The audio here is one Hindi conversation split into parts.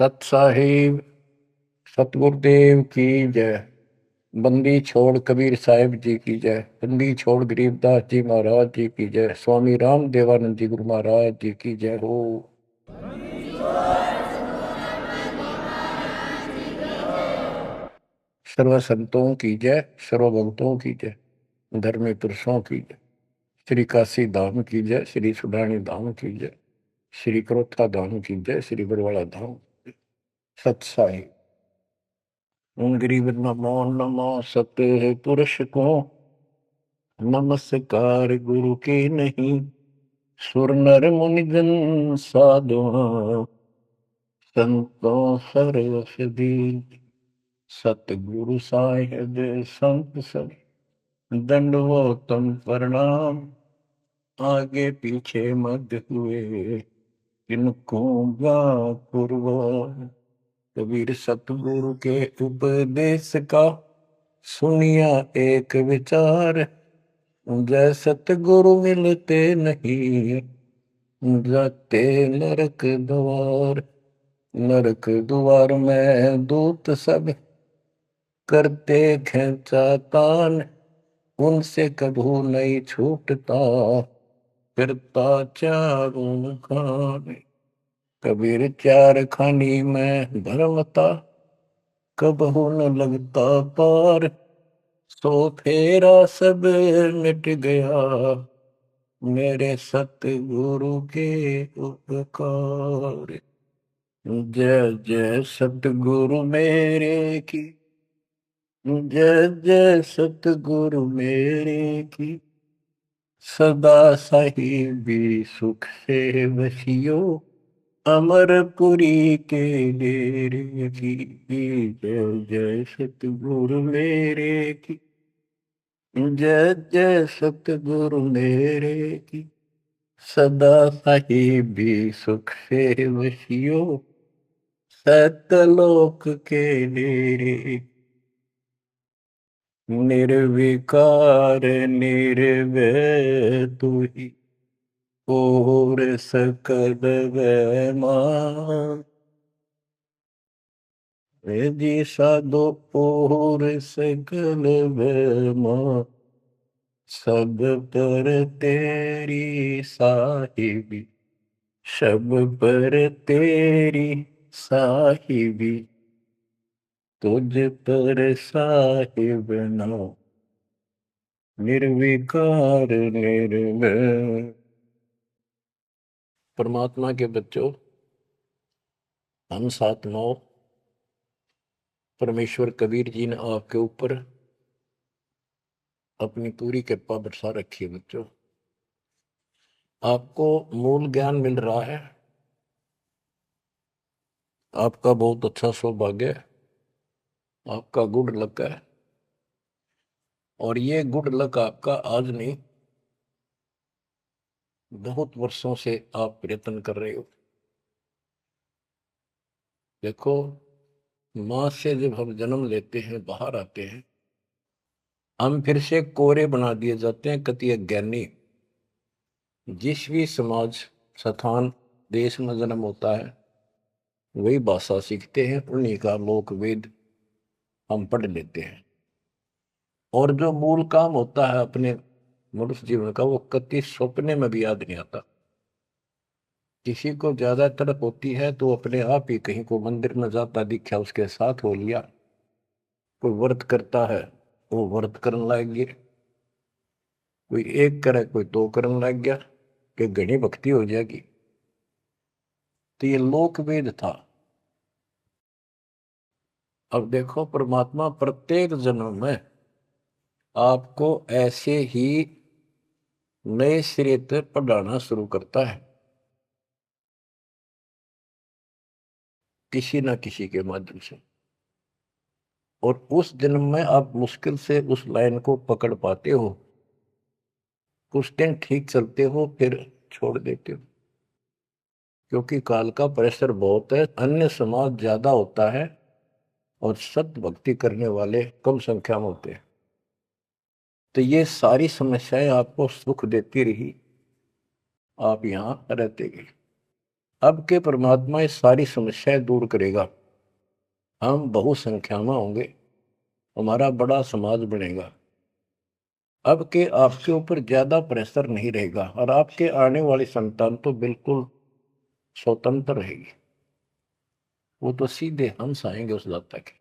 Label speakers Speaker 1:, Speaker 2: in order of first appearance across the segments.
Speaker 1: सत साहिब सतगुरुदेव की जय। बंदी छोड़ कबीर साहिब जी की जय। बंदी छोड़ गरीबदास जी महाराज जी की जय। स्वामी राम देवानंद जी गुरु महाराज जी की जय हो। सर्व संतों की जय, सर्व भक्तों की जय, धर्मी पुरुषों की जय। श्री काशी धाम की जय, श्री सुडानी धाम की जय, श्री क्रोथा धाम की जय, श्री बरवाड़ा धाम। सत साहिब गरीब नमो नमो सत पुरुष को नमस्कार गुरु के नहीं। सुर नर मुनि जन साधुआ संतों सरस्वती। सतगुरु साहिब संत सब दंडवतम प्रणाम। आगे पीछे मध्य हुए इनको पूर्व। कबीर सतगुरु के उपदेश का सुनिया एक विचार। जय सतगुरु मिलते नहीं जाते नरक द्वार। नरक द्वार में दूत सब करते खेचा तान। उनसे कभू नहीं छूटता फिरता चारों खान। कबीर चार खानी में धर्मता कबहू न लगता पार। सो फेरा सब मिट गया मेरे सतगुरु के उपकार। जय जय सतगुरु मेरे की जय जय सतगुरु मेरे की। सदा साहिबी सुख से बसियो अमरपुरी के डेरे की। जय जय सतगुरु मेरे की जय जय सतगुरु मेरे की। सदा साहिबी सुख से बसियो सतलोक के डेरे। निर्विकार निर्भय तू ही और सकल वैमान। जी साधो और सकल वैमान। सब पर तेरी साहिबी सब पर तेरी साहिबी। तुझ पर साहिब नो निर्विकार निर्भय। परमात्मा के बच्चों, हम साथ नौ परमेश्वर कबीर जी ने आपके ऊपर अपनी पूरी कृपा बरसा रखी है। बच्चों, आपको मूल ज्ञान मिल रहा है। आपका बहुत अच्छा सौभाग्य है। आपका गुड लक है। और ये गुड लक आपका आज नहीं, बहुत वर्षों से आप प्रयत्न कर रहे हो। देखो, मां से जब हम जन्म लेते हैं, बाहर आते हैं, हम फिर से कोरे बना दिए जाते हैं, कति अज्ञानी। जिस भी समाज स्थान देश में जन्म होता है, वही भाषा सीखते हैं, उन्हीं का लोक वेद हम पढ़ लेते हैं। और जो मूल काम होता है अपने मनुष्य जीवन का, वो कति सपने में भी याद नहीं आता। किसी को ज्यादा तड़प होती है तो अपने आप ही कहीं को मंदिर में जाता दिखा, उसके साथ हो लिया। कोई व्रत करता है, वो व्रत करने लग गया। कोई एक करे, कोई दो करने लग गया कि घनी भक्ति हो जाएगी। तो ये लोक वेद था। अब देखो, परमात्मा प्रत्येक जन्म में आपको ऐसे ही नए सिरे से पढ़ाना शुरू करता है, किसी ना किसी के माध्यम से। और उस जन्म में आप मुश्किल से उस लाइन को पकड़ पाते हो। कुछ दिन ठीक चलते हो, फिर छोड़ देते हो, क्योंकि काल का प्रेशर बहुत है। अन्य समाज ज्यादा होता है और सत्य भक्ति करने वाले कम संख्या में होते हैं। तो ये सारी समस्याएं आपको सुख देती रही, आप यहां रहते गए। अब के परमात्मा ये सारी समस्याएं दूर करेगा, हम बहुसंख्या में होंगे, हमारा बड़ा समाज बनेगा। अब के आपके ऊपर ज्यादा प्रेशर नहीं रहेगा और आपके आने वाली संतान तो बिल्कुल स्वतंत्र रहेगी, वो तो सीधे हंस आएंगे उस दाता के।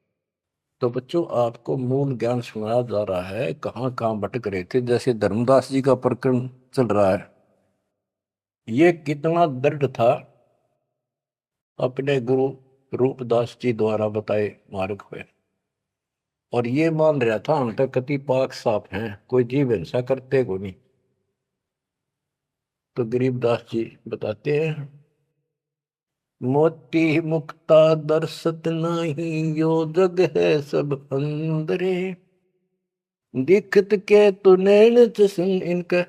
Speaker 1: तो बच्चों, आपको मूल ज्ञान सुनाया जा रहा है, कहाँ कहाँ भटक रहे थे। जैसे धर्मदास जी का प्रकरण चल रहा है, ये कितना दृढ़ था अपने गुरु रूपदास जी द्वारा बताए मार्ग पे, और ये मान रहा था हम तो कति पाक साफ हैं, कोई जीव हिंसा करते को नहीं। तो गरीबदास जी बताते हैं, मोती मुक्ता दर्शत नाही, यो जग है सब अंदरे, दिखत के तु नैन चसन इनका,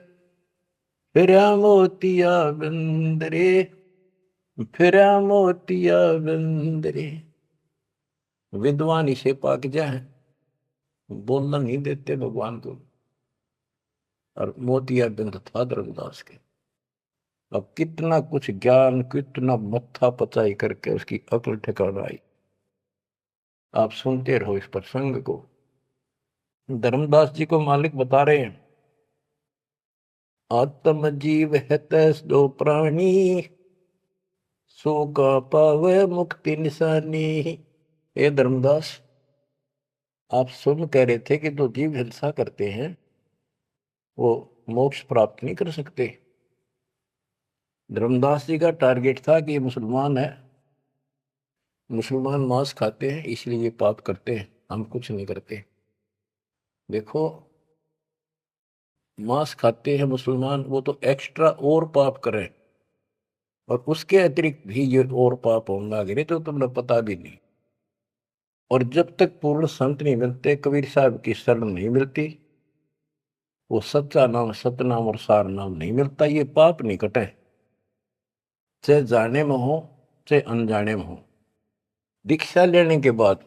Speaker 1: फिरा मोतिया बंदरे, फिरा मोतिया बंदरे। विद्वान इसे पाक जाए, बोलना नहीं देते भगवान को, और मोतिया बिंद था धर्मदास के। अब कितना कुछ ज्ञान, कितना मत्था पचाई करके उसकी अकल ठिकाना आई। आप सुनते रहो इस प्रसंग को। धर्मदास जी को मालिक बता रहे हैं, आत्म जीव है तैस दो प्राणी, सो का पावे मुक्ति निशानी। ये धर्मदास, आप सुन कह रहे थे कि जो जीव हिंसा करते हैं वो मोक्ष प्राप्त नहीं कर सकते। धर्मदास जी का टारगेट था कि ये मुसलमान है, मुसलमान मांस खाते हैं इसलिए ये पाप करते हैं, हम कुछ नहीं करते। देखो, मांस खाते हैं मुसलमान, वो तो एक्स्ट्रा और पाप करें, और उसके अतिरिक्त भी ये और पाप होने लगे तो तुम्हें पता भी नहीं। और जब तक पूर्ण संत नहीं मिलते, कबीर साहब की शरण नहीं मिलती, वो सच्चा नाम, सतनाम और सार नाम नहीं मिलता, ये पाप नहीं कटे, चाहे जाने में हो चाहे अनजाने में हो। दीक्षा लेने के बाद,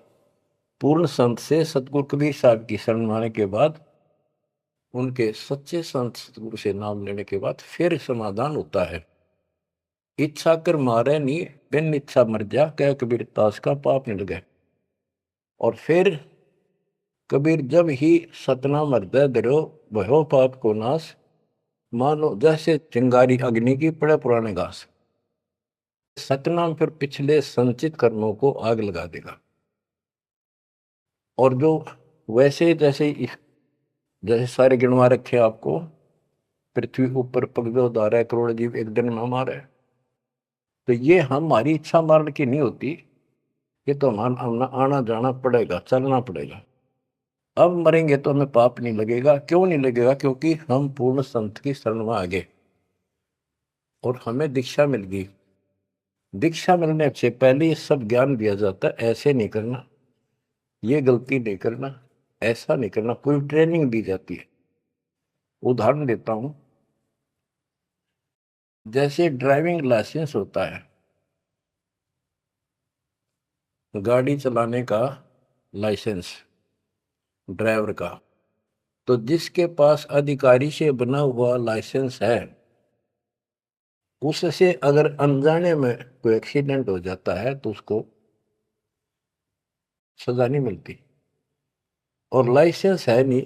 Speaker 1: पूर्ण संत से सतगुरु कबीर साहब की शरण आने के बाद, उनके सच्चे संत सतगुरु से नाम लेने के बाद फिर समाधान होता है। इच्छा कर मारे नहीं, बिन इच्छा मर जा, कह कबीर दास का पाप मिल गए। और फिर कबीर जब ही सतनाम हृदय धरो, भयो पाप को नाश, मानो जैसे चिंगारी अग्नि की पड़े पुराने घास। सतनाम फिर पिछले संचित कर्मों को आग लगा देगा। और जो वैसे जैसे जैसे सारे गिनवा रखे आपको, पृथ्वी ऊपर पगदो धारा करोड़ जीव एक दिन में हमारे, तो ये हमारी इच्छा मारने की नहीं होती, ये तो हमारा आना जाना पड़ेगा, चलना पड़ेगा। अब मरेंगे तो हमें पाप नहीं लगेगा। क्यों नहीं लगेगा? क्योंकि हम पूर्ण संत की शरण में आ गए और हमें दीक्षा मिल गई। दीक्षा मिलने से पहले ये सब ज्ञान दिया जाता है, ऐसे नहीं करना, ये गलती नहीं करना, ऐसा नहीं करना, पूरी ट्रेनिंग दी जाती है। उदाहरण देता हूं, जैसे ड्राइविंग लाइसेंस होता है, गाड़ी चलाने का लाइसेंस ड्राइवर का, तो जिसके पास अधिकारी से बना हुआ लाइसेंस है, उससे अगर अनजाने में कोई एक्सीडेंट हो जाता है तो उसको सजा नहीं मिलती। और लाइसेंस है नहीं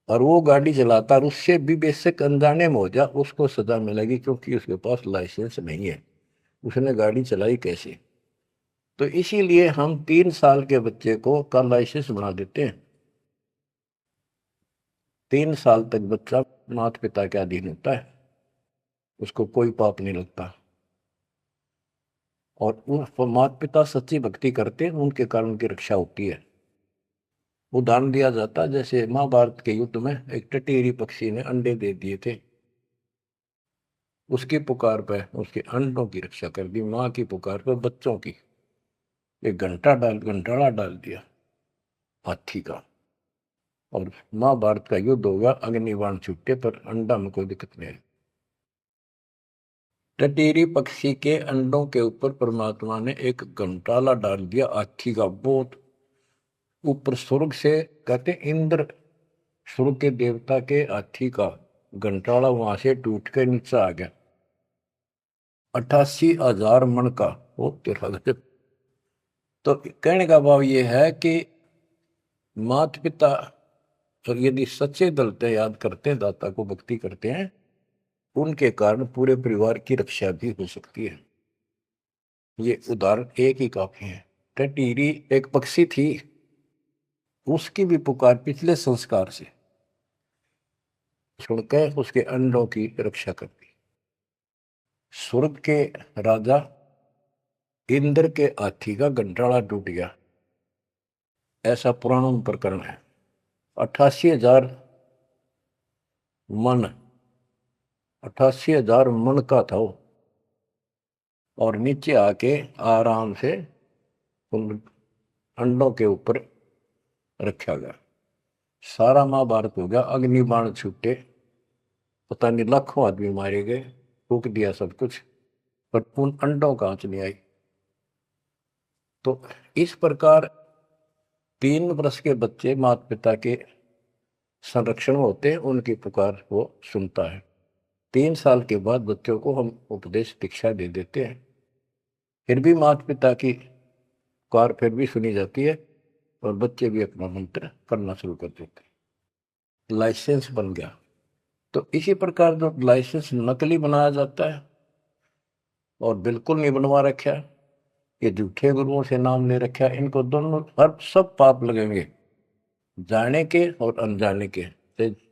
Speaker 1: और वो गाड़ी चलाता और उससे भी बेशक अनजाने में हो जा, उसको सजा मिलेगी, क्योंकि उसके पास लाइसेंस नहीं है, उसने गाड़ी चलाई कैसे। तो इसीलिए हम 3 साल के बच्चे को का लाइसेंस बना देते हैं। 3 साल तक बच्चा माता पिता के अधीन होता है, उसको कोई पाप नहीं लगता। और उन माता पिता सच्ची भक्ति करते हैं, उनके कारण उनकी रक्षा होती है। उदाहरण दिया जाता है, जैसे महाभारत के युद्ध में एक टटेरी पक्षी ने अंडे दे दिए थे, उसकी पुकार पर उसके अंडों की रक्षा कर दी, माँ की पुकार पर बच्चों की। एक घंटाड़ा डाल दिया हाथी का, और महाभारत का युद्ध होगा, अग्निबाण छूटे पर अंडा में कोई दिक्कत नहीं। टटेरी पक्षी के अंडों के ऊपर परमात्मा ने एक घंटाला डाल दिया हाथी का, बहुत ऊपर स्वर्ग से, कहते इंद्र स्वर्ग के देवता के हाथी का घंटाला वहां से टूट के नीचे आ गया। 88,000 मन का। वो तेरा गजब। तो कहने का भाव ये है कि माता पिता और यदि सच्चे दिल से याद करते हैं, दाता को भक्ति करते हैं, उनके कारण पूरे परिवार की रक्षा भी हो सकती है। ये उदाहरण एक ही काफी है। टटीरी एक पक्षी थी, उसकी भी पुकार पिछले संस्कार से सुनकर उसके अंडों की रक्षा करती। स्वर्ग के राजा इंद्र के हाथी का गंठाड़ा टूट गया, ऐसा पुराण प्रकरण है। 88,000 मन, 88,000 मन का था वो, और नीचे आके आराम से उन अंडों के ऊपर रखा गया। सारा महाभारत हो गया, अग्निबाण छूटे, पता नहीं लाखों आदमी मारे गए, फूक दिया सब कुछ, पर उन अंडों का आंच नहीं आई। तो इस प्रकार 3 वर्ष के बच्चे माता पिता के संरक्षण होते हैं, उनकी पुकार वो सुनता है। 3 साल के बाद बच्चों को हम उपदेश दीक्षा दे देते हैं, फिर भी माता पिता की पुकार फिर भी सुनी जाती है, और बच्चे भी अपना मंत्र करना शुरू कर देते हैं। लाइसेंस बन गया। तो इसी प्रकार जो लाइसेंस नकली बनाया जाता है और बिल्कुल नहीं बनवा रखा, ये झूठे गुरुओं से नाम ले रखा, इनको दोनों हर सब पाप लगेंगे, जाने के और अनजाने के।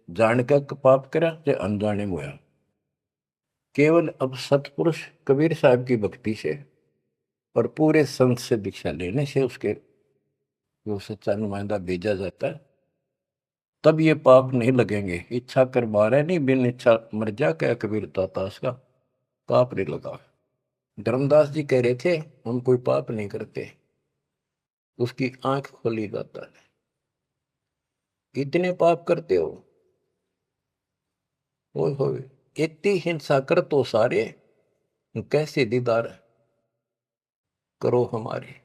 Speaker 1: जान का पाप करा चाहे अनजाने में हुआ। केवल अब सतपुरुष कबीर साहब की भक्ति से और पूरे संत से दीक्षा लेने से उसके जो सच्चा नुमाइंदा भेजा जाता है, तब ये पाप नहीं लगेंगे। इच्छा कर मारे नहीं, बिन इच्छा मर जा, क्या कबीर दातास का पाप नहीं लगा। धर्मदास जी कह रहे थे हम कोई पाप नहीं करते, उसकी आंख खोली जाता है। इतने पाप करते हो, इतनी हिंसा कर तो सारे, कैसे दीदार करो हमारे।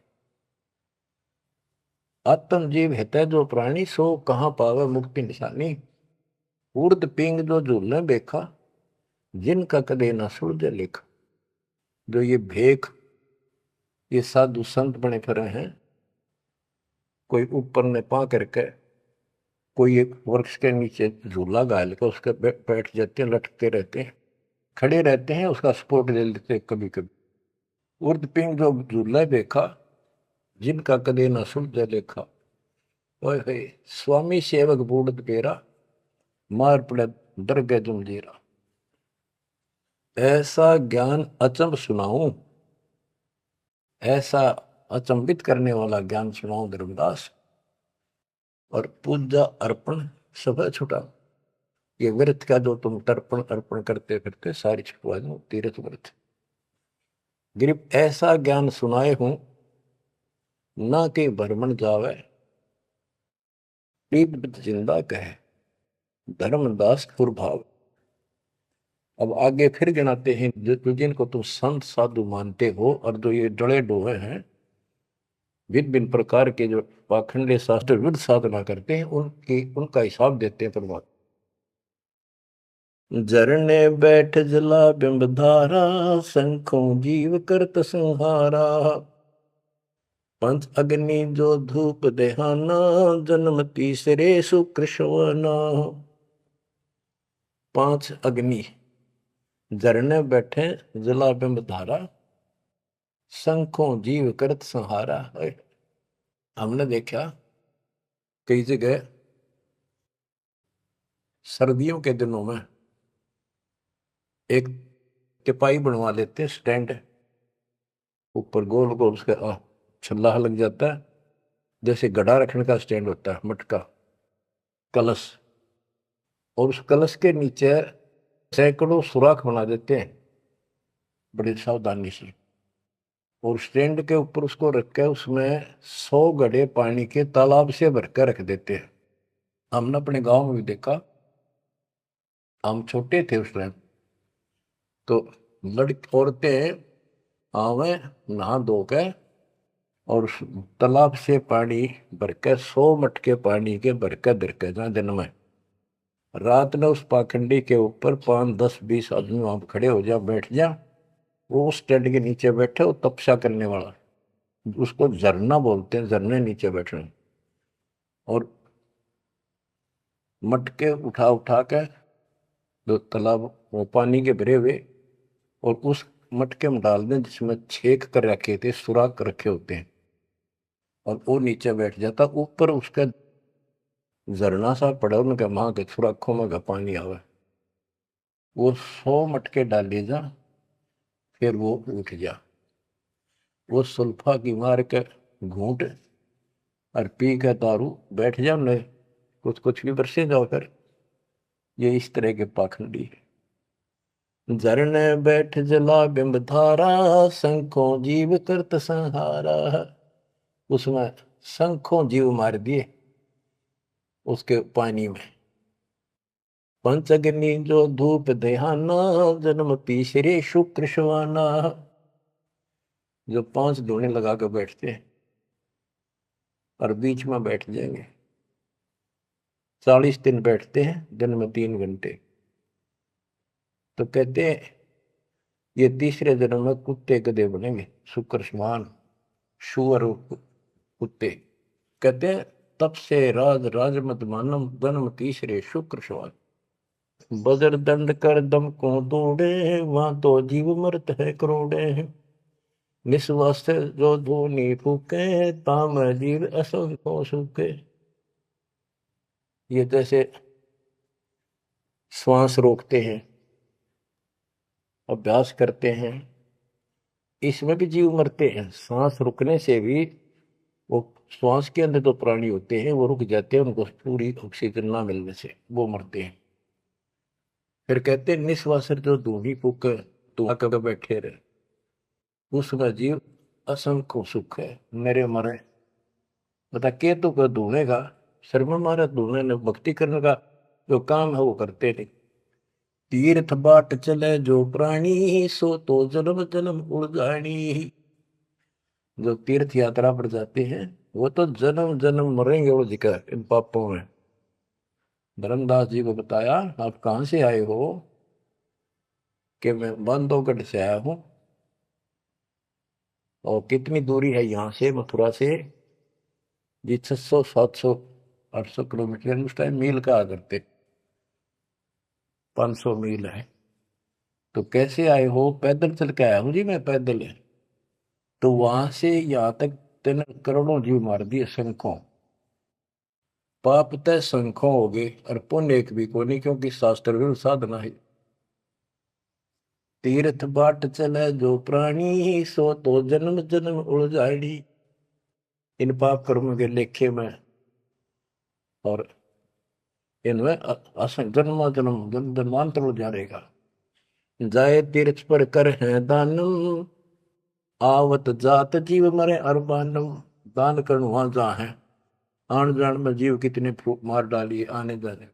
Speaker 1: आत्म जीव है जो प्राणी, सो कहाँ पावे मुक्ति निशानी। उर्द पिंग जो झूलने देखा, जिनका कदे न सुलझे लेखा। जो ये भेख, ये साधु संत बने फिरे हैं, कोई ऊपर ने पा करके, कोई एक वृक्ष के नीचे झूला गाल के उसके बैठ जाते हैं, लटकते रहते हैं, खड़े रहते हैं, उसका सपोर्ट ले लेते कभी कभी। उर्द पिंग जो झूला देखा, जिनका कदे न सुलझे लेखा। ओए स्वामी सेवक बूढ़ पेरा, मार पड़े दरगह जमजीरा। ऐसा ज्ञान अचंब सुनाऊं, ऐसा अचंबित करने वाला ज्ञान सुनाऊं धर्मदास, और पूजा अर्पण सब छुटा। ये व्रत का जो तुम तर्पण अर्पण करते फिरते सारी छुटवा दो, तीर्थ व्रत। गिरिप ऐसा ज्ञान सुनाए हूं, ना कि भ्रमण जावे, जिंदा कहे धर्मदास कुरभाव। अब आगे फिर गिनाते हैं, जिनको तुम संत साधु मानते हो, और जो ये डले डोहे हैं, भिन्न भिन्न प्रकार के जो पाखंडे शास्त्र विरुद्ध साधना करते हैं, उनका हिसाब देते हैं परमात्मा। झरने बैठ जला बिंब धारा, शंखों जीव करत संहारा। पंच अग्नि जो धूप देहाना, जन्म तीसरे सुकृष्णवना। 5 अग्नि झरने बैठे जला बिंब धारा, शंखों जीव करत संहारा। हमने देखा कई जगह सर्दियों के दिनों में एक टिपाई बनवा लेते हैं, स्टैंड ऊपर गोल गोल उसका छल्ला लग जाता है, जैसे गड्ढा रखने का स्टैंड होता है, मटका कलश, और उस कलश के नीचे सैकड़ों सुराख बना देते हैं बड़ी सावधानी से, और स्टैंड के ऊपर उसको रख के उसमें 100 घड़े पानी के तालाब से भरकर रख देते हैं। हमने अपने गांव में भी देखा, हम छोटे थे उस टाइम, तो लड़की औरतें आवे नहा धो के, और उस तालाब से पानी भरकर 100 मटके पानी के भरकर धरकर जहाँ दिन में रात में उस पाखंडी के ऊपर 5, 10, 20 आदमी वहां खड़े हो जा, बैठ जा, वो उस टेंट के नीचे बैठे, वो तपस्या करने वाला, उसको झरना बोलते हैं, झरने नीचे बैठ रहे हैं, और मटके उठा उठा के जो तालाब वो पानी के भरे हुए, और उस मटके में डाल दें जिसमें छेक कर रखे थे, सुराख कर रखे होते हैं, और वो नीचे बैठ जाता, ऊपर उसका झरना सा पड़ा, उनके माँ के सुराखों में का पानी आवे, वो 100 मटके डाले जा, फिर वो उठ जा, वो सुल्फा की मार के घूंट और पी के दारू बैठ जाओ, न कुछ कुछ भी बरसे जाओ कर। ये इस तरह के पाखंडी है। झरने बैठ जला बिंब धारा, शंखों जीव करत संहारा। उसमें शंखों जीव मार दिए उसके पानी में। पंचअग्नि जो धूप देहाना, जन्म तीसरे शुक्र शवाना। जो 5 धूने लगा कर बैठते हैं और बीच में बैठ जाएंगे, 40 दिन बैठते हैं, दिन में 3 घंटे। तो कहते हैं ये तीसरे जन्म में कुत्ते गधे बनेंगे, शुक्र समान, शुअर कुत्ते। कहते हैं तब से राज राज मत मानम, जन्म तीसरे शुक्र समान। बजर दंड कर दम को दौड़े, वहां तो जीव मरत है करोड़े। निस्वास जो धोनी फूके, ताम जीव असंख्यों सूखे। ये जैसे श्वास रोकते हैं, अभ्यास करते हैं, इसमें भी जीव मरते हैं। सांस रुकने से भी, वो श्वास के अंदर तो प्राणी होते हैं वो रुक जाते हैं, उनको पूरी ऑक्सीजन ना मिलने से वो मरते हैं। फिर कहते हैं निश्वास जो धूनी फूक, तू आकर बैठे रहे, उसका जीव असंख्य सुख है, मेरे मरे। बता के तो कर धूने का शर्म मारे, धूने ने भक्ति करने का जो काम है वो करते नहीं। तीर्थ बाट चले जो प्राणी, सो तो जन्म जन्म उड़ानी। जो तीर्थ यात्रा पर जाते हैं वो तो जन्म जन्म मरेंगे वो जिक्र इन पापों में। धर्मदास जी को बताया आप कहां से आए हो, कि मैं बांधवगढ़ से आया हूं। और कितनी दूरी है यहां से मथुरा से? जी 600 700 800 किलोमीटर, उस टाइम मील का करते, 500 मील है। तो कैसे आए हो? पैदल चल के आया हूं जी मैं, पैदल है। तो वहां से यहां तक 3 करोड़ों जीव मार दिए, शंखों। पाप तय शंखों हो गए और पुण्य एक भी को नहीं, क्योंकि शास्त्र विरुद्ध साधना है। तीर्थ बाट चले जो प्राणी, सो तो जन्म जन्म उलझाड़ी। इन पाप कर्म के लेखे में और इनमें जन्म जन्म जन्मांतर उजारेगा। जाए तीर्थ पर कर है दानम, आवत जात जीव मरे अरबानम। दान करण वहां जहां है, आन जान में जीव कितने फूक मार डालिए आने जाने।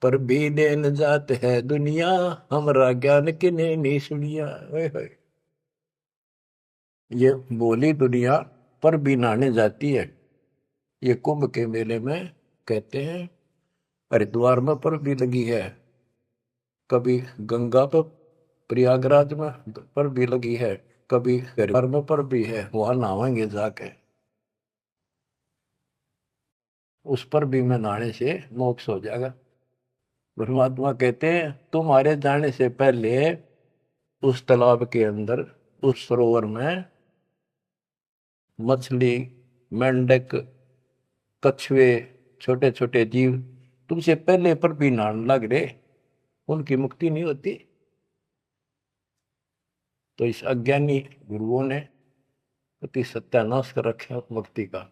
Speaker 1: पर भी देन जात है दुनिया, हमरा ज्ञान किने नहीं सुनिया। ओए होए, ये बोली दुनिया पर भी नहाने जाती है। ये कुंभ के मेले में कहते हैं हरिद्वार में पर भी लगी है, कभी गंगा पर प्रयागराज में पर भी लगी है, कभी हरिद्वार में पर भी है, वहां नहावेंगे जाके, उस पर भी में नहाने से मोक्ष हो जाएगा। परमात्मा कहते हैं तुम्हारे जाने से पहले उस तालाब के अंदर, उस सरोवर में मछली, मेंढक, कछुए, छोटे छोटे जीव तुमसे पहले पर भी नहाने लग रहे, उनकी मुक्ति नहीं होती। तो इस अज्ञानी गुरुओं ने अति सत्यानाश कर रखा भक्ति का।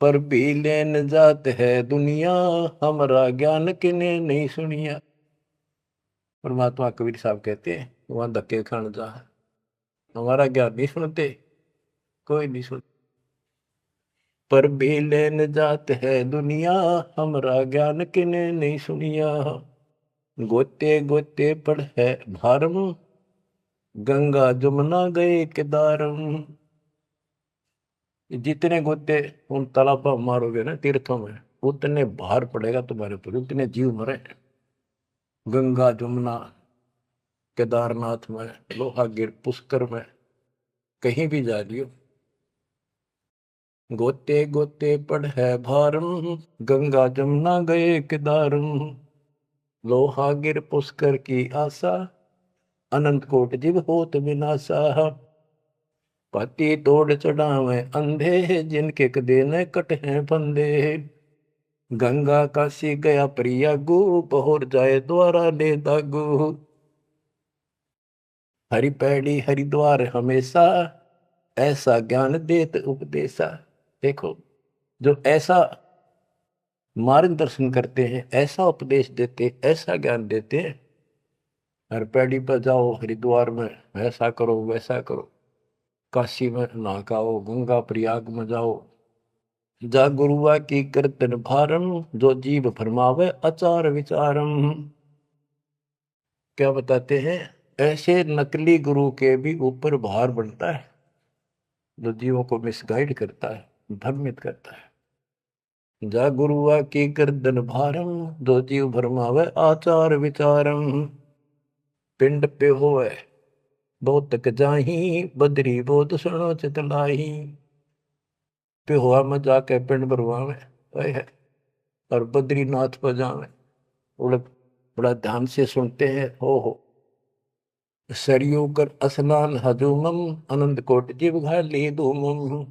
Speaker 1: पर भी लेन जात है दुनिया, हमारा ज्ञान किने नहीं सुनिया। परमात्मा कबीर साहब कहते हैं वहां धक्के खान जा, हमारा ज्ञान नहीं सुनते, कोई नहीं सुन। पर भी लेन जात है दुनिया, हमारा ज्ञान किने नहीं सुनिया। गोते गोते पड़ है भारम, गंगा जमुना गए केदारम। जितने गोते उन तालाबों मारोगे ना तीर्थों में, उतने भार पड़ेगा तुम्हारे ऊपर, उतने जीव मरे। गंगा जमुना केदारनाथ में, लोहागिर, पुष्कर में, कहीं भी जा लियो, गोते गोते पड़ है भारम, गंगा जमुना गए केदारम, लोहागिर पुष्कर की आशा, अनंत कोट जीव होत विनाशा, पाती तोड़ चढ़ावे अंधे, जिनके कदे न कट हैं फंदे, गंगा काशी गया प्रयागु, पहुर जाए द्वारा ले दागु, हरि पैड़ी हरिद्वार हमेशा, ऐसा ज्ञान देत उपदेशा। देखो, जो ऐसा मार्गदर्शन करते हैं, ऐसा उपदेश देते, ऐसा ज्ञान देते हैं, हर पैड़ी पर जाओ, हरिद्वार में ऐसा करो वैसा करो, काशी में नहाओ, गंगा प्रयाग में जाओ, जा गुरुआ की कीर्तन भारम, जो जीव फरमावे आचार विचारम। क्या बताते हैं, ऐसे नकली गुरु के भी ऊपर भार बनता है, जो जीवों को मिसगाइड करता है, भ्रमित करता है। जा गुरुआ की गर्दन भारम, जो जीव भरमावे आचार विचारम, पिंड पे होए बहुत तक जाही, बदरी बहुत सुनो चितलाई, पे हुआ में जाके पिंड भरवावे है, और बद्रीनाथ पर जावे, बड़ा ध्यान से सुनते हैं। हो सरयू कर स्नान हजूमम, अनंत कोट जीव घाली धूमम,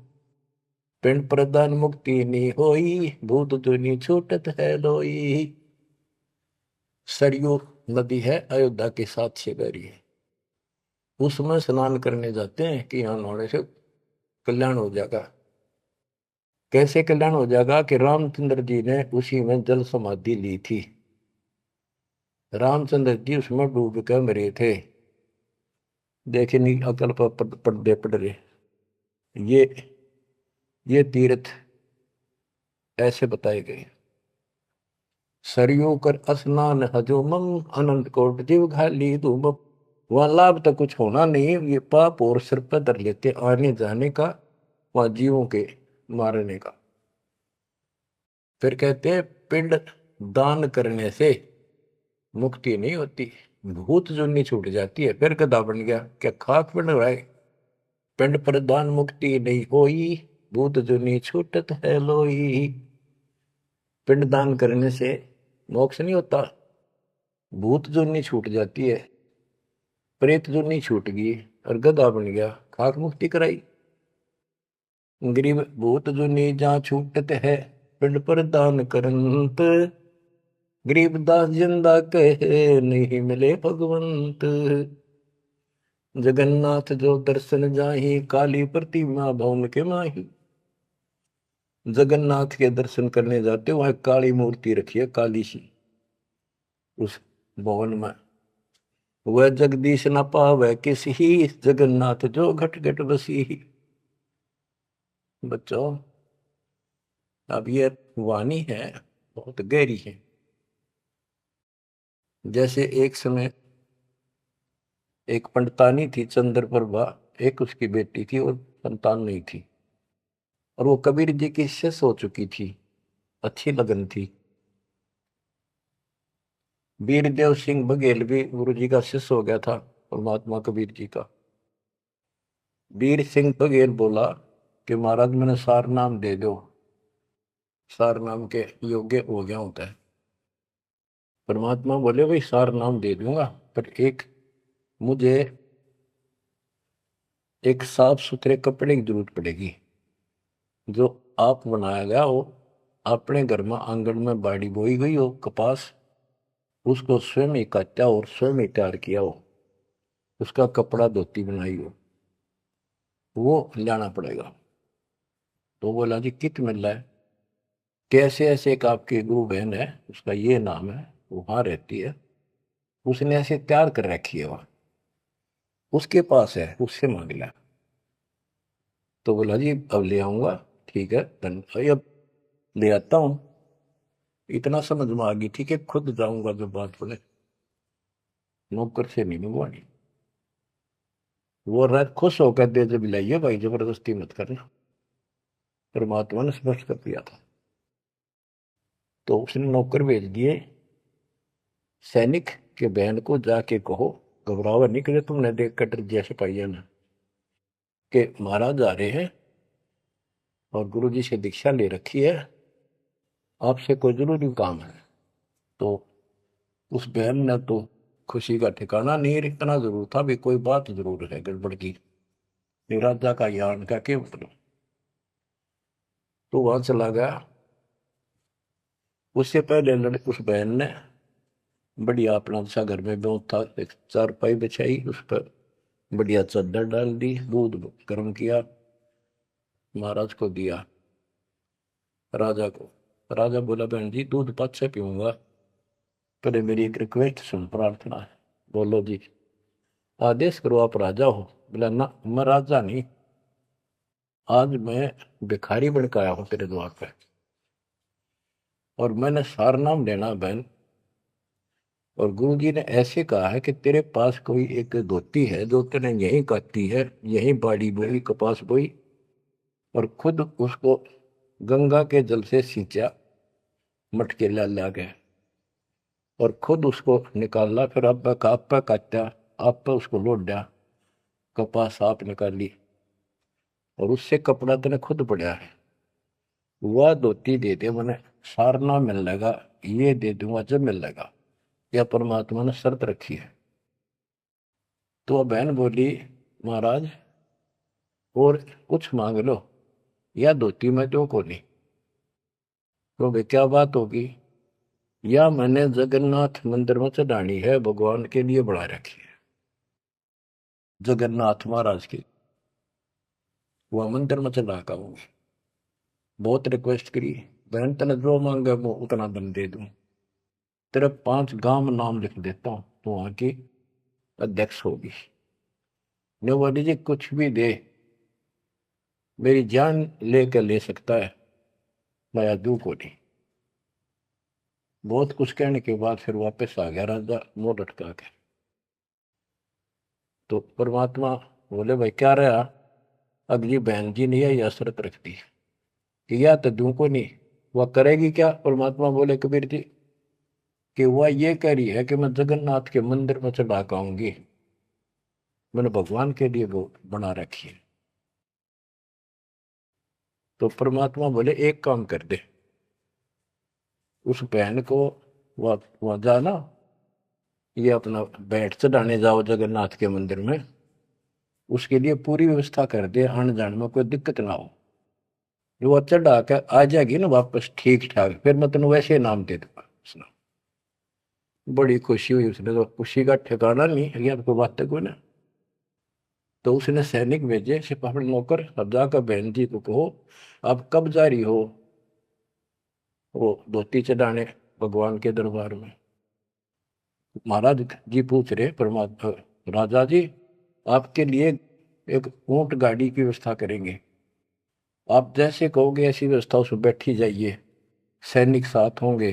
Speaker 1: पिंड प्रदान मुक्ति नी होई, भूत दुनी छूटत है लोई। सरयू नदी है, अयोध्या के साथ शेगरी है, उसमें स्नान करने जाते हैं कि यहाँ नहाने से कल्याण हो जाएगा। कैसे कल्याण हो जाएगा कि रामचंद्र जी ने उसी में जल समाधि ली थी, रामचंद्र जी उसमें डूब कर मरे थे। देखे नहीं, अकल पर पर्दे पड़ रहे। ये तीर्थ ऐसे बताए गए। सरयू कर स्नान हजूमम, अनंत कोट जीव घाली धूमम। वहां लाभ तो कुछ होना नहीं, ये पाप और सिर पर धर लेते आने जाने का, वहां जीवों के मारने का। फिर कहते हैं पिंड दान करने से मुक्ति नहीं होती, भूत जुनी छूट जाती है। फिर गधा बन गया, क्या खाक बन रहा है। पिंड प्रदान मुक्ति नहीं होई, भूत जुनी छूटत है लोई। पिंड दान करने से मोक्ष नहीं होता, भूत जुनी छूट जाती है, प्रेत जुनी छूट गई और गधा बन गया, खाक मुक्ति कराई। गरीब भूत जुनी जहाँ छूटत है, पिंड प्रदान करंत, गरीबदास जिंदा कहे नहीं मिले भगवंत। जगन्नाथ जो दर्शन जाही, काली प्रतिमा भवन के माही। जगन्नाथ के दर्शन करने जाते, वहां काली मूर्ति रखी है, काली सी, उस भवन में। वह जगदीश न पावे किसी, जगन्नाथ जो घट घट बसी। बच्चों, अब ये वाणी है, बहुत गहरी है। जैसे एक समय एक पंडितानी थी, चंद्रप्रभा, एक उसकी बेटी थी और संतान नहीं थी, और वो कबीर जी की शिष्य हो चुकी थी, अच्छी लगन थी। वीरदेव सिंह बघेल भी गुरु जी का शिष्य हो गया था, और महात्मा कबीर जी का। वीर सिंह बघेल बोला कि महाराज मैंने सार नाम दे दो, सार नाम के योग्य हो गया होता है। परमात्मा बोले भाई सार नाम दे दूंगा, पर मुझे एक साफ सुथरे कपड़े की जरूरत पड़ेगी, जो आप बनाया गया हो, अपने घर में आंगन में बाड़ी बोई गई हो कपास, उसको स्वयं ही काटा और स्वयं ही तैयार किया हो, उसका कपड़ा धोती बनाई हो, वो लाना पड़ेगा। तो बोला जी कित मिल रहा है। कैसे ऐसे एक आपकी गुरु बहन है, उसका ये नाम है, वहां रहती है, उसने ऐसे तैयार कर रखी है, वहां उसके पास है, उससे मांग लिया। तो बोला जी अब ले आऊंगा, ठीक है धन्यवाद, अब ले आता हूं। इतना समझ में आ गई, ठीक है खुद जाऊंगा, जो बात बोले, नौकर से नहीं मंगवानी। वो रात खुश होकर दे जब लाइए भाई, जबरदस्ती मत करना, परमात्मा ने स्पष्ट कर दिया था। तो उसने नौकर भेज दिए, सैनिक के बहन को जाके कहो घबरावा नहीं करे तुमने देख कर जैसे पाइया ना कि महाराज आ रहे हैं और गुरु जी से दीक्षा ले रखी है, आपसे कोई जरूरी काम है। तो उस बहन ने तो खुशी का ठिकाना नहीं, इतना जरूर था भी कोई बात जरूर है गड़बड़ की, निराजा का यान का के मतलब। तो वहां चला गया। उससे पहले उस बहन ने बढ़िया अपना सा घर में व्यवस्था, एक चारपाई बिछाई, उस पर बढ़िया चादर डाल दी, दूध गर्म किया, महाराज को दिया, राजा को। राजा बोला बहन जी दूध पाँच से पीऊंगा, पहले मेरी एक रिक्वेस्ट सुन, प्रार्थना है। बोलो जी। आदेश करो, आप राजा हो। बोला ना, मैं राजा नहीं, आज मैं भिखारी बन के आया हूं तेरे द्वार पे, और मैंने सार नाम लेना बहन। और गुरु जी ने ऐसे कहा है कि तेरे पास कोई एक धोती है जो तेने यहीं काटी है, यहीं बाड़ी बोई, कपास बोई, और खुद उसको गंगा के जल से सींचा, मटके ला गए, और खुद उसको निकाला, फिर अब आप पे काटा, आप पे उसको लौट दिया, कपास आप निकाली, और उससे कपड़ा तेने खुद पड़ा है, वह धोती दे दे, मैंने सारना मिल लेगा, ये दे दूंगा जब मिल लेगा। यह परमात्मा ने शर्त रखी है। तो वह बहन बोली महाराज और कुछ मांग लो, या धोती में दो को नहीं। तो भाई क्या बात होगी, या मैंने जगन्नाथ मंदिर में चढ़ानी है, भगवान के लिए बढ़ा रखी है, जगन्नाथ महाराज की, वह मंदिर में चढ़ा का हूँ। बहुत रिक्वेस्ट करी, बहन तेने जो मांगे वो उतना दम दे दूं, तेरे 5 गांव नाम लिख देता हूं, तो वहां की अध्यक्ष होगी। ने बोली जी कुछ भी दे, मेरी जान लेकर ले सकता है, मैं दू को नहीं। बहुत कुछ कहने के बाद फिर वापस आ गया राजा मुंह लटका के। तो परमात्मा बोले भाई क्या रहा, अगली बहन जी ने यह शर्त रख दी कि या तो दू को नहीं, वह करेगी क्या। परमात्मा बोले कबीर जी कि वह ये कह रही है कि मैं जगन्नाथ के मंदिर में चढ़ा के आऊंगी, मैंने भगवान के लिए वो बना रखी है। तो परमात्मा बोले एक काम कर दे, उस बहन को वहां जाना, ये अपना बैठ चढ़ाने जाओ जगन्नाथ के मंदिर में, उसके लिए पूरी व्यवस्था कर दे, आने जाने में कोई दिक्कत ना हो। जो वो चढ़ा के आ जाएगी ना वापस ठीक ठाक, फिर मैं तेन वैसे नाम दे दूंगा। उसने बड़ी खुशी हुई, उसने तो खुशी का ठिकाना नहीं है, कोई बात कोई ना। तो उसने सैनिक भेजे, सिपाही नौकर, अब जाकर बहन जी को कहो आप कब जा रही हो वो धोती चढ़ाने भगवान के दरबार में। महाराज जी पूछ रहे परमात्मा, राजा जी आपके लिए एक ऊंट गाड़ी की व्यवस्था करेंगे, आप जैसे कहोगे ऐसी व्यवस्था उसमें बैठी जाइए, सैनिक साथ होंगे,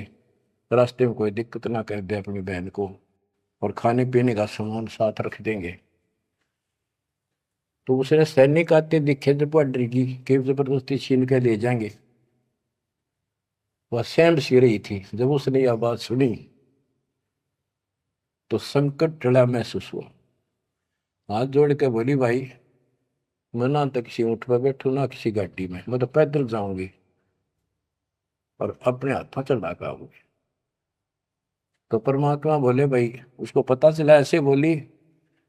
Speaker 1: रास्ते में कोई दिक्कत ना कर दे अपनी बहन को, और खाने पीने का सामान साथ रख देंगे। तो उसने सैनिक आते दिखे जब डर की कि जबरदस्ती छीन के ले जाएंगे, वह सहम सी रही थी। जब उसने यह बात सुनी तो संकट टला महसूस हुआ, हाथ जोड़ के बोली भाई मैं ना तो किसी ऊँट पर बैठू ना किसी गाड़ी में, मैं तो पैदल जाऊंगी और अपने हाथों चला के आऊंगी। तो परमात्मा बोले भाई, उसको पता चला ऐसे बोली,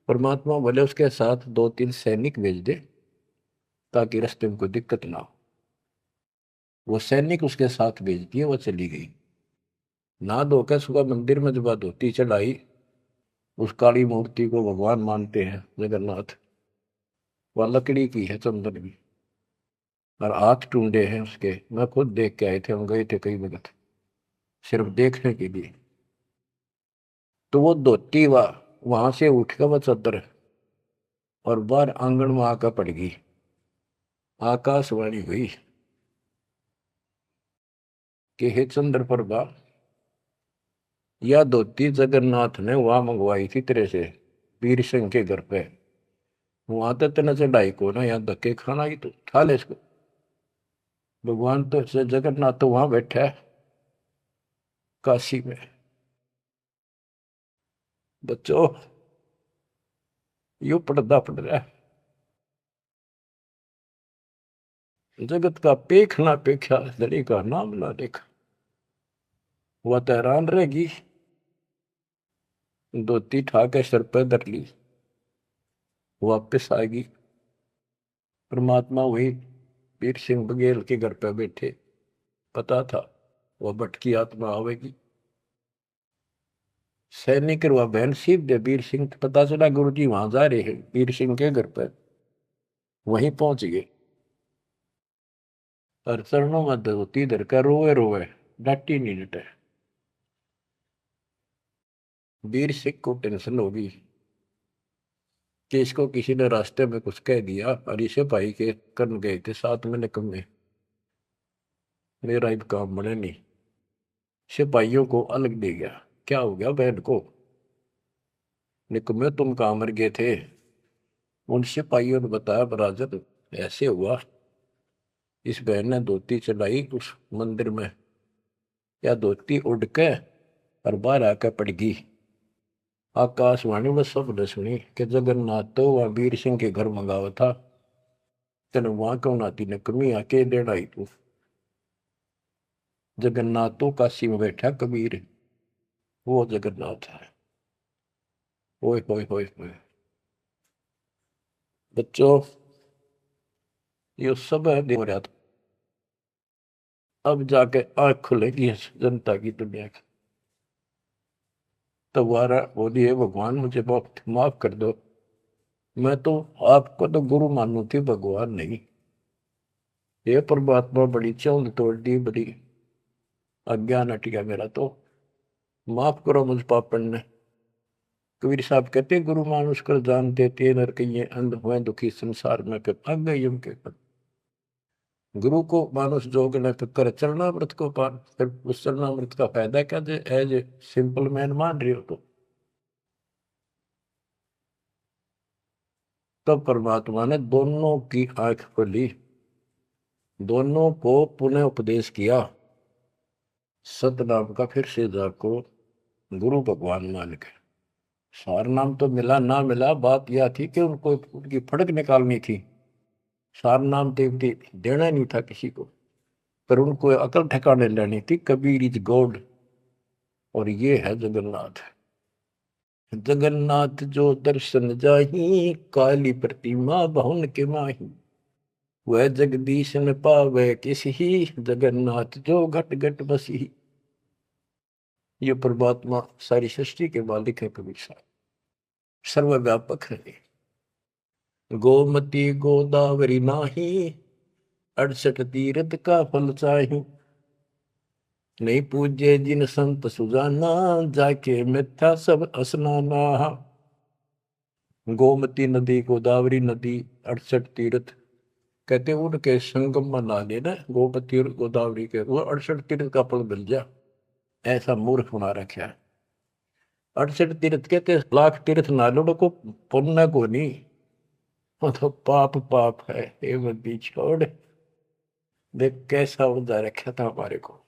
Speaker 1: परमात्मा बोले उसके साथ 2-3 सैनिक भेज दे ताकि रास्ते में कोई दिक्कत ना हो। वो सैनिक उसके साथ भेज दिए, वो चली गई। ना धोकर सुबह मंदिर में जब धोती चढ़ाई, उस काली मूर्ति को भगवान मानते हैं जगन्नाथ, वह लकड़ी की है, चंदन की, और हाथ टूंडे हैं उसके। मैं खुद देख के आए थे, हम गए थे कई वक्त सिर्फ देखने के लिए। तो वो धोती वहां से उठ कर वह चद्दर और बाहर आंगन में आकर पड़ गई। आकाशवाणी हुई कि हे चंद्र प्रभा, यह धोती जगन्नाथ ने वहां मंगवाई थी तेरे से, वीर सिंह के घर पे, वहां तो तेना चढ़ाई को ना, यहाँ धक्के खाना ही तो उठा ले इसको। भगवान तो जगन्नाथ तो वहां बैठा है काशी में। बच्चों यो पर्दा पड़ रहा है। जगत का पेख ना पेख्या, धड़ी का नाम ना देखा। वह तो हैरान रहेगी, धोती ठाके सर पर धर ली, वापिस आएगी। परमात्मा वही वीर सिंह बघेल के घर पे बैठे, पता था वह भटकी आत्मा आवेगी। सैनिक वह बहन सीख दे वीर सिंह, पता चला गुरु जी वहां जा रहे हैं वीर सिंह के घर पर। वहीं पहुंच गए और चरणों में धोती धर कर रोए रोए, डांटी नहीं डटे। वीर सिंह को टेंशन होगी कि इसको किसी ने रास्ते में कुछ कह दिया, और इसे भाई के करन गए थे साथ में निकम्मे, मेरा इन काम बने नहीं। सिपाहियों को अलग दे गया, क्या हो गया बहन को, निकम्मे तुम कहाँ मर गए थे। उन सिपाहियों ने बताया बराजत ऐसे हुआ, इस बहन ने धोती चलाई उस मंदिर में, या धोती उड़ के और बाहर आकर पड़ गई। आकाशवाणी में सब सुनी कि जगन्नाथ तो वह वीर सिंह के घर मंगावा था, तेने वहां क्यों नाती ने कमी आके देना ही तू। जगन्नाथ तो काशी में बैठा कबीर, वो जगन्नाथ है। ओए होए होए होए बच्चों, ये सब है हो रहा था। अब जाके आंख खुलेगी जनता की, दुनिया की। तो वारा बोलिए भगवान मुझे बहुत माफ कर दो, मैं तो आपको तो गुरु मानू थी, भगवान नहीं। ये परमात्मा बड़ी चौंध तोड़ दी, बड़ी अज्ञान हट गया मेरा, तो माफ करो मुझ पापन ने। कबीर साहब कहते गुरु मानुष कर जान देते नर कहिए अंध हुए दुखी संसार में फिर भाग गई उनके पर। गुरु को मानुष जोग न कर चरणामृत को पान, फिर उस चरणामृत का फायदा क्या जे एज ए सिंपल मैन मान रही हो तो। तब परमात्मा ने दोनों की आंख खोली, दोनों को पुनः उपदेश किया, सतनाम का फिर से जाको गुरु भगवान मान के। सार नाम तो मिला ना मिला, बात यह थी कि उनको उनकी फड़क निकालनी थी। सार नाम देवती देना नहीं था किसी को, पर उनको अकल ठिकाने लेनी थी। कबीर इज गॉड, और ये है जगन्नाथ। जगन्नाथ जो दर्शन जाही, काली प्रतिमा बहुन के माही, वह जगदीश न पावे किसी, जगन्नाथ जो घट घट बसी। ये परमात्मा सारी सृष्टि के मालिक है कबीर साहब, सर्वव्यापक है। गोमती गोदावरी नाही, 68 तीर्थ का फल चाही, नहीं पूजे जिन संत सुजाना, जाके मिथ्या सब स्नाना। गोमती नदी, गोदावरी नदी, 68 तीर्थ, कहते उनके संगम में नहा लेना गोमती और गोदावरी के, वो 68 तीर्थ का फल मिल जा। ऐसा मूर्ख बना रखा है। 68 तीर्थ कहते लाख तीर्थ ना लो को पुण्य को नहीं, वो तो पाप पाप है। ये बंदी छोड़, देख कैसा उदा रखा था हमारे को।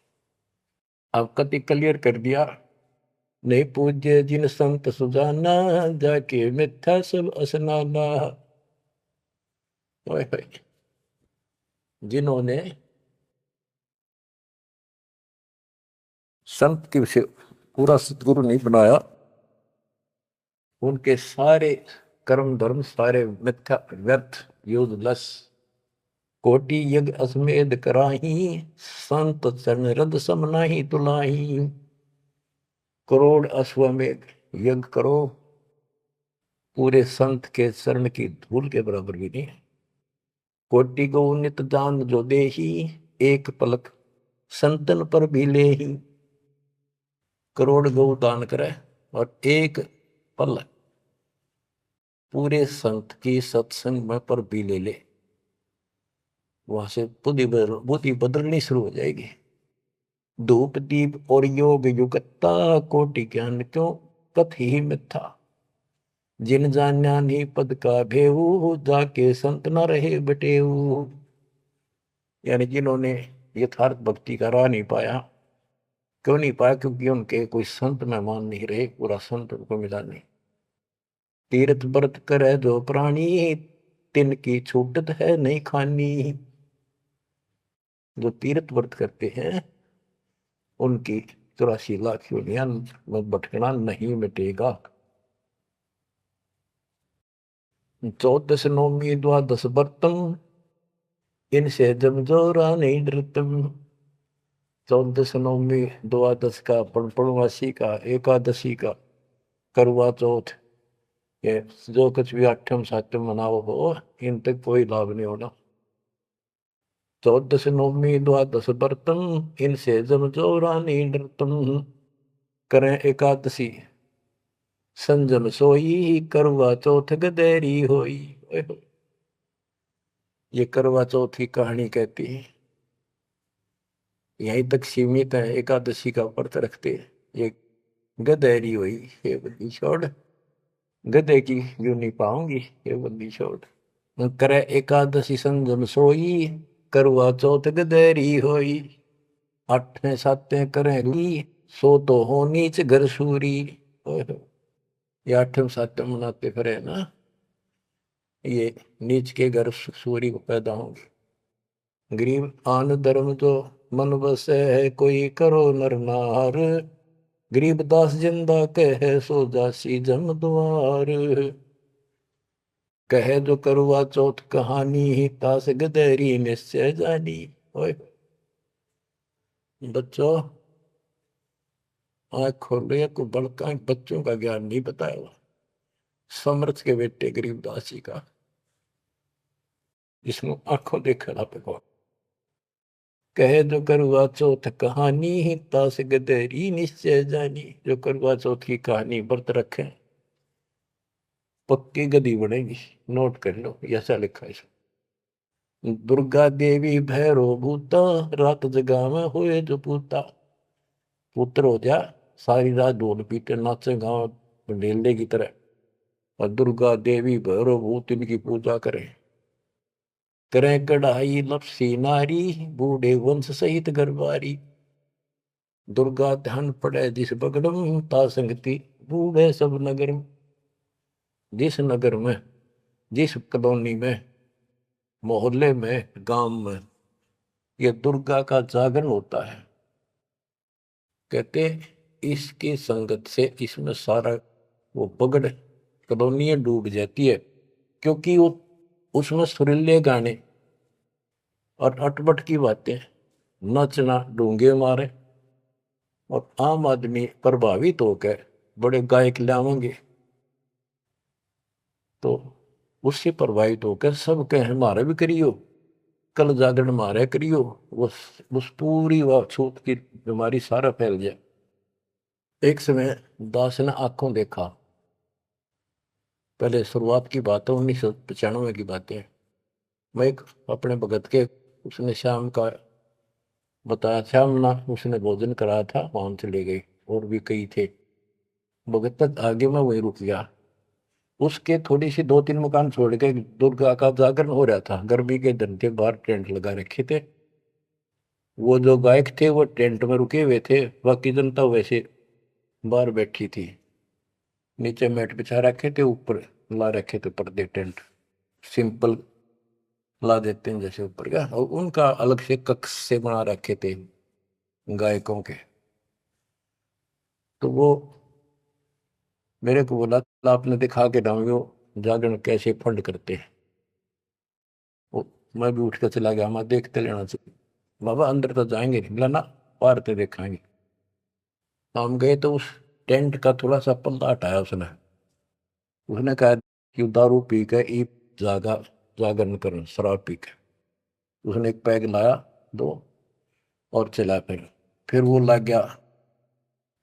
Speaker 1: अब कति क्लियर कर दिया, नहीं पूज्य जिन संत सुजाना, जाके मिथ्या सब स्नाना। ओए होए, जिन्होंने संत की से पूरा सतगुरु नहीं बनाया, उनके सारे कर्म धर्म सारे मिथ्या व्यर्थ यूजलेस। कोटि यज्ञ अश्वमेध कराही, संत चरण रद सम नाही तुलाही। करोड़ अश्वमेध यज्ञ करो, पूरे संत के चरण की धूल के बराबर भी नहीं है। कोटि गौ नित दान जो देही, एक पलक संतन पर भी ले ही। करोड़ गौ दान करे और एक पल पूरे संत की सत्संग में पर भी ले ले, वहां से बुद्धि बदलनी शुरू हो जाएगी। धूप दीप और योग युगता, कोटि ज्ञान क्यों कथ ही मिथ्या। जिन जान्या नहीं पद का भेऊ, जाके संत न रहे बटेऊ। यानी जिन्होंने यथार्थ भक्ति का राह नहीं पाया, क्यों नहीं पाया, क्योंकि उनके कोई संत मेहमान नहीं रहे, पूरा संत उनको मिला नहीं। तीर्थ व्रत करे जो प्राणी, तिनकी छूटत है नहीं खानी। जो तीर्थ व्रत करते हैं उनकी 84 लाख योनियां में भटकना नहीं मिटेगा। 14 नौमी द्वादश व्रतम, इनसे जब जोरा नहीं डरतम। 14 नौमी द्वादश का, पूर्णमासी का, एकादशी का, करवा चौथ, ये जो कुछ भी आठम सातम मनाओ हो, इन तक कोई लाभ नहीं होना। 14 नौमी द्वादश व्रतम, इनसे जब जोरा नहीं डरतम। करें एकादशी संजम सोई, करवा चौथ गदेरी होई। ये करवा चौथ की कहानी कहती है, यहीं तक सीमित है। एकादशी का व्रत रखते हैं, ये गदेरी हुई, ये बंदी छोड़, गधे की यूं नहीं पाऊंगी, ये बंदी छोड़। करे एकादशी संजम सोई, करवा चौथ गदेरी होई। आठवें सातें करें, सो तो हो नीच घर सूरी। ये आठवें सातवें मनाते फिरे ना, ये नीच के घर सूरी को पैदा होंगे। गरीब आन धर्म जो मन बसे है, कोई करो नर नार। गरीब दास जिंदा कहे, सो जासी जम द्वार। कहे जो करवा चौथ कहानी, तास गदेरी निश्चय जानी। ओए बच्चों, आँख खोलो, को बड़का बच्चों का ज्ञान नहीं बताया। समर्थ के बेटे गरीबदास जी का, जिसमें आंखों देखा पे कहे जो करवा चौथ कहानी, तास गदेरी निश्चय जानी। जो करवा चौथ की कहानी व्रत रखे, पक्की गदी बनेगी। नोट कर लो, ऐसा लिखा है। दुर्गा देवी भैरो भूता, रात जगा में हुए जो पूता। पुत्र हो जा, सारी रात ढोल पीटे नाचे गाँव ढेले की तरह, और दुर्गा देवी भैरो भूत इनकी पूजा करें। करें कढ़ाई लपसी नारी, बूढ़े वंश सहित गरबारी। दुर्गा ध्यान पड़े जिस बगड़म, ता संगति बूढ़े सब नगर। जिस नगर में, जिस कॉलोनी में, मोहल्ले में, गांव में ये दुर्गा का जागरण होता है, कहते इसकी संगत से इसमें सारा वो पगड़ कॉलोनियां डूब जाती है। क्योंकि वो उसमें सुरीले गाने और अटपट की बातें, नचना, डूंगे मारे, और आम आदमी प्रभावित होकर बड़े गायक लावेंगे, तो उससे प्रभावित होकर सब कहे हमारे भी करियो, कल जागरण मारे करियो। उस पूरी व छूत की बीमारी सारा फैल जाए। एक समय दास ने आंखों देखा, पहले शुरुआत की बात है, 1995 की बातें। मैं एक अपने भगत के, उसने शाम का बताया, शाम ना उसने भोजन कराया था, वहां चले गए, और भी कई थे। भगत तक आगे मैं वही रुक गया। उसके थोड़ी सी 2-3 मकान छोड़ के दुर्गा का जागरण हो रहा था। गर्मी के दिन थे, बाहर टेंट लगा रखे थे। वो जो गायक थे वो टेंट में रुके हुए थे, बाकी जनता वैसे बाहर बैठी थी। नीचे मैट बिछा रखे थे, ऊपर ला रखे थे पर्दे, टेंट सिंपल ला देते हैं जैसे ऊपर का, और उनका अलग से कक्ष से बना रखे थे गायकों के। तो वो मेरे को बोला, आपने दिखा के डाउंगे जागरण कैसे फंड करते हैं। वो मैं भी उठ कर चला गया, मैं देखते लेना चाहिए। बाबा अंदर तो जाएंगे नहीं, बोला ना, बाहर तो देखाएंगे। हम गए तो उस टेंट का थोड़ा सा पल्ला हटाया उसने। उसने कहा कि दारू पी के ई जागा जागरण कर, शराब पी के। उसने एक पैग लाया, दो, और चला। फिर वो लग गया,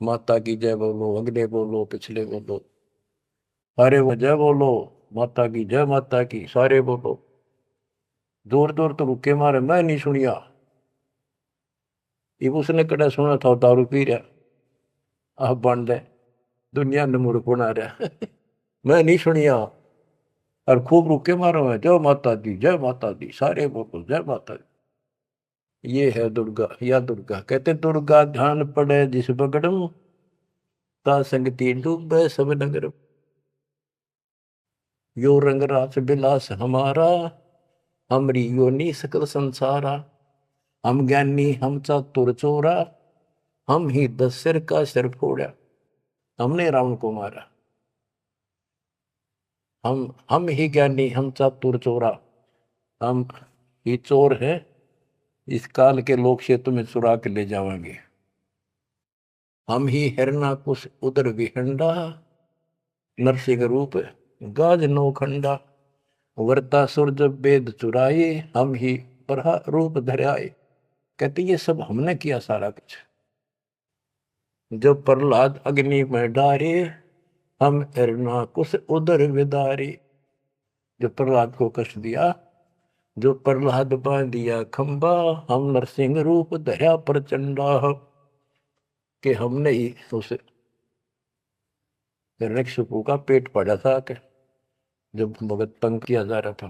Speaker 1: माता की जय बोलो, अगले बोलो, पिछले बोलो, सारे वो जय बोलो, माता की जय, माता की, सारे बोलो। दूर दूर तो रुके मारे, मैं नहीं सुनिया। ये उसने कड़ा सुना था, दारू पी रहा, आप बन दे, दुनिया ने मूर्ख बना रहा। मैं नहीं सुनिया, और खूब रुके मारो है, जय माता दी, जय माता दी, सारे बोलो जय माता दी। ये है दुर्गा, या दुर्गा। कहते दुर्गा ध्यान पड़े जिस बगड़म, ता संगति डूबे सब नगर। यो रंग रास बिलास हमारा, हमरी योनि सकल संसारा। हम ज्ञानी हम चातुर चोरा, हम ही 10 सिर का सिर फोड़ा। हमने रावण को मारा। हम ही ज्ञानी हम चातुर चोरा, हम ही चोर है, इस काल के लोक से तुम्हें चुरा के ले जावांगे। हम ही हिरणाकुश उदर विहंडा, नरसिंह रूप गाज नौखंडा। वर्तासुर जब वेद चुराए, हम ही बरहा रूप धराए। कहते ये सब हमने किया सारा कुछ। जब प्रहलाद अग्नि में डारे, हम हिरणाकुश उदर विदारे। जो प्रहलाद को कष्ट दिया, जो प्रहलाद बांध दिया खंबा, हम नरसिंह रूप धरा प्रचंडा। कि हमने ही उस हिरण्यकशिपु का पेट फाड़ा था कि जब भगत तंग किया जा रहा था।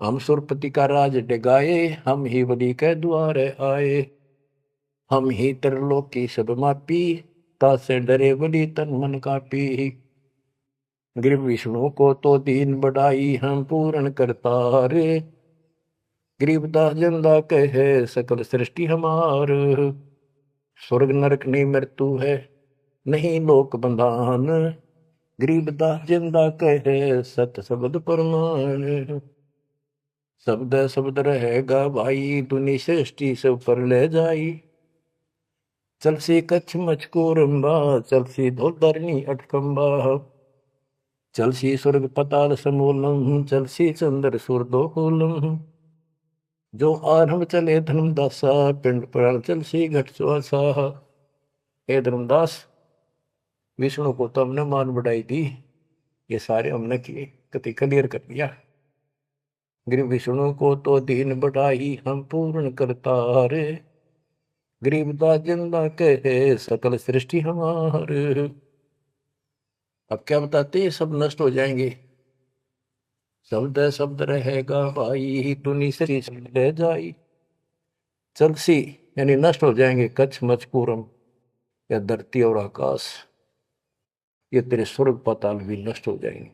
Speaker 1: हम सुरपति का राज डिगाए, हम ही बलि के द्वार आए। हम ही त्रिलोक की सब मापी, तासे डरे बलि तन मन कापी। गिर विष्णु को तो दीन बढ़ाई, हम पूर्ण करतार। गरीबदास जिंदा कहे सकल सृष्टि हमार। स्वर्ग नरक नहीं मृत्यु है, नहीं लोक बंधान। गरीबदास जिंदा कहे सत शब्द प्रमाण। शब्द शब्द रहेगा भाई, दुनि सृष्टि सब पर ले जाई। चल सी कच्छ मचकोरम्बा, चल सी धोधरनी अटकम्बा। चल सी स्वर्ग पताल समूलम, चल सी चंद्र सूर्दोलम। जो आरंभ चले धर्मदासा, पिंड पुराण चल सी घट सुहासा। हे धर्मदास, विष्णु को तो हमने मान बढ़ाई दी, ये सारे हमने किए, कति क्लियर कर दिया। गिर विष्णु को तो दीन बढ़ाई, हम पूर्ण करतार। गरीबदास जिंदा कहे सकल सृष्टि हमार। अब क्या बताते, ये सब नष्ट हो जाएंगे। शब्द शब्द रहेगा भाई, दुनि से ले जाई। चलसी यानी नष्ट हो जाएंगे, कच्छ मचपूरम या धरती और आकाश, ये तेरे स्वर्ग पाताल भी नष्ट हो जाएंगे।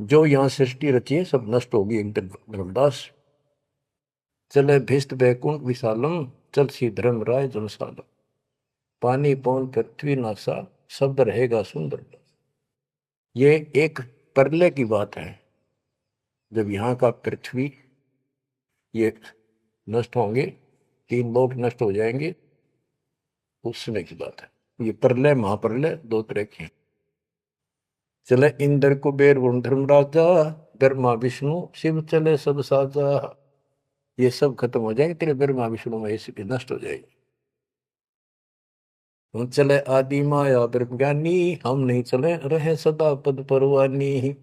Speaker 1: जो यहां सृष्टि रची है सब नष्ट होगी एक दिन। धर्मदास चले भिस्त बैकुंठ विशालम, चल सी धर्म राय जनसालम। पानी पौन पृथ्वी नासा, शब्द रहेगा सुंदर। ये एक परले की बात है, जब यहाँ का पृथ्वी ये नष्ट होंगे, 3 लोक नष्ट हो जाएंगे, उस समय की बात है। ये प्रलय महाप्रलय 2 तरह के हैं। चले इंद्र कुबेर वरुण धर्मराजा, ब्रह्मा विष्णु शिव चले सब साजा। ये सब खत्म हो जाएंगे, तेरे ब्रह्मा विष्णु महेश भी नष्ट हो जाएंगे। हम चले आदि माया ब्रह्म ज्ञानी, हम नहीं चले रहे सदा पद परवानी।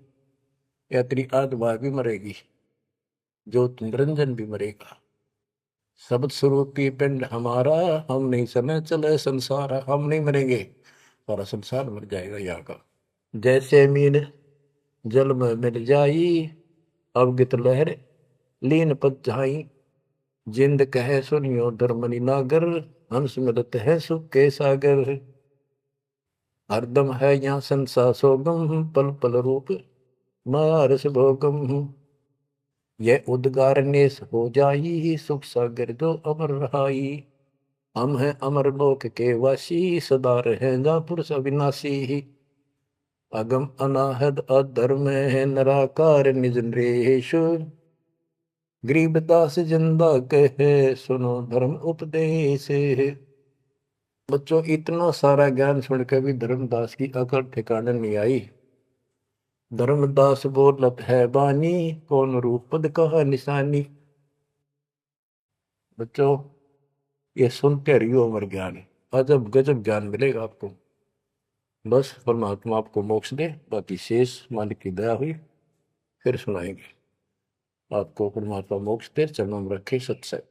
Speaker 1: या तेरी आत्मा भी मरेगी, जो निरंजन भी मरेगा। शब्द स्वरूपी पिंड हमारा, हम नहीं समय चले संसार। हम नहीं मरेंगे, सारा संसार मर जाएगा यहाँ का। जैसे मीन जल में मिल जाई, अवगित लहर लीन पद जाई। जिंद कहे सुनियो धर्मनि नागर, हंस मिलत है सुख के सागर। हरदम है यहाँ संसा सोगम, पल पल रूप मारस भोगम। यह उद्गार नेस हो जाई, सुख सागर जो अमर रहाई। हम हैं अमर लोक के वासी, सदा रहेगा पुरुष अविनाशी। अगम अनाहद अधर्म है, निराकार निज नरेश। गरीबदास जिंदा कहे सुनो धर्म उपदेश। बच्चों इतना सारा ज्ञान सुन के भी धर्मदास की अकल ठिकाने नहीं आई। धर्मदास बोलत है बानी, कौन रूप पद कहा निशानी। बच्चों ये सुनते रहियो अमर ज्ञान, अजब गजब ज्ञान मिलेगा आपको। बस परमात्मा आपको मोक्ष दे, बाकी शेष मालिक की दया हुई फिर सुनाएंगे। आपको परमात्मा मोक्ष दे, चरणों में रखे सत्संग।